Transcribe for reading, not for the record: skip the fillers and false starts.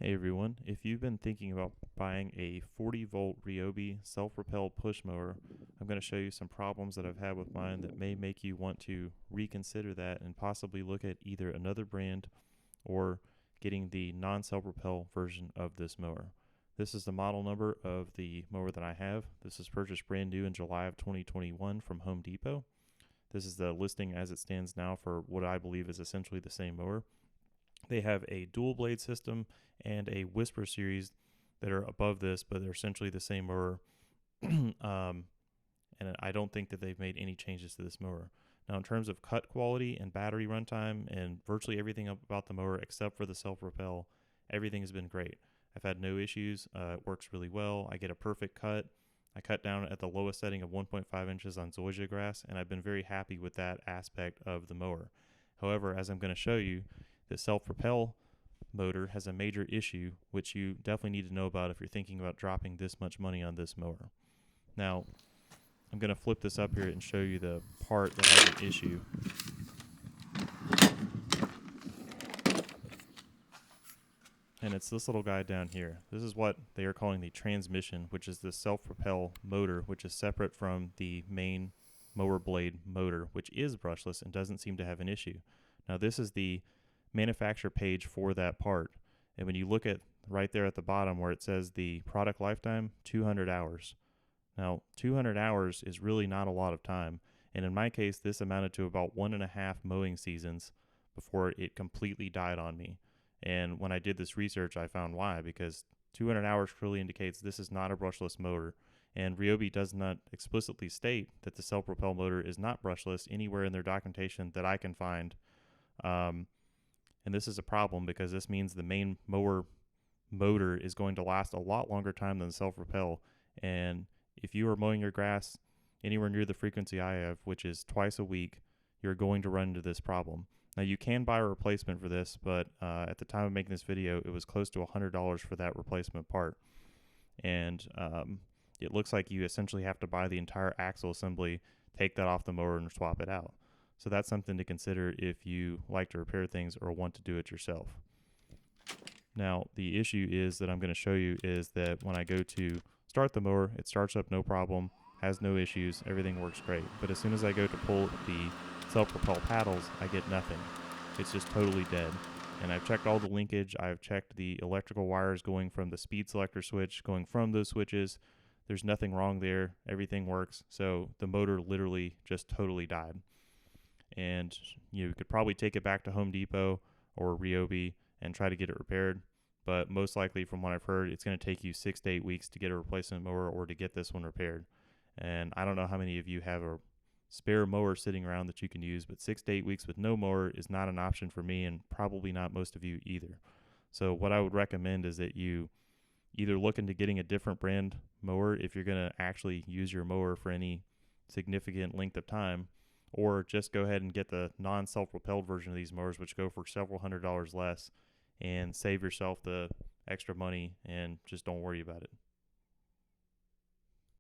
Hey everyone, if you've been thinking about buying a 40-volt Ryobi self-propelled push mower, I'm going to show you some problems that I've had with mine that may make you want to reconsider that and possibly look at either another brand or getting the non-self-propel version of this mower. This is the model number of the mower that I have. This is purchased brand new in July of 2021 from Home Depot. This is the listing as it stands now for what I believe is essentially the same mower. They have a dual blade system and a Whisper series that are above this, but they're essentially the same mower. And I don't think that they've made any changes to this mower. Now, in terms of cut quality and battery runtime and virtually everything about the mower except for the self-propel, everything has been great. I've had no issues. It works really well. I get a perfect cut. I cut down at the lowest setting of 1.5 inches on zoysia grass, and I've been very happy with that aspect of the mower. However, as I'm going to show you, the self-propel motor has a major issue, which you definitely need to know about if you're thinking about dropping this much money on this mower. Now, I'm going to flip this up here and show you the part that has an issue. And it's this little guy down here. This is what they are calling the transmission, which is the self-propel motor, which is separate from the main mower blade motor, which is brushless and doesn't seem to have an issue. Now, this is the manufacturer page for that part, and when you look at right there at the bottom where it says the product lifetime, 200 hours. Now 200 hours is really not a lot of time, and in my case this amounted to about 1.5 mowing seasons before it completely died on me. And when I did this research, I found why, because 200 hours clearly indicates this is not a brushless motor, and Ryobi does not explicitly state that the self-propel motor is not brushless anywhere in their documentation that I can find. And this is a problem because this means the main mower motor is going to last a lot longer time than the self-propel. And if you are mowing your grass anywhere near the frequency I have, which is twice a week, you're going to run into this problem. Now, you can buy a replacement for this, but at the time of making this video, it was close to $100 for that replacement part. And it looks like you essentially have to buy the entire axle assembly, take that off the mower, and swap it out. So that's something to consider if you like to repair things or want to do it yourself. Now, the issue is that I'm going to show you is that when I go to start the mower, it starts up no problem, has no issues, everything works great. But as soon as I go to pull the self-propel paddles, I get nothing. It's just totally dead. And I've checked all the linkage. I've checked the electrical wires going from the speed selector switch, going from those switches. There's nothing wrong there. Everything works. So the motor literally just totally died. And you could probably take it back to Home Depot or Ryobi and try to get it repaired, but most likely from what I've heard, it's going to take you 6 to 8 weeks to get a replacement mower or to get this one repaired. And I don't know how many of you have a spare mower sitting around that you can use, but 6 to 8 weeks with no mower is not an option for me, and probably not most of you either. So what I would recommend is that you either look into getting a different brand mower if you're going to actually use your mower for any significant length of time, or just go ahead and get the non-self-propelled version of these mowers, which go for several $100s less, and save yourself the extra money and just don't worry about it.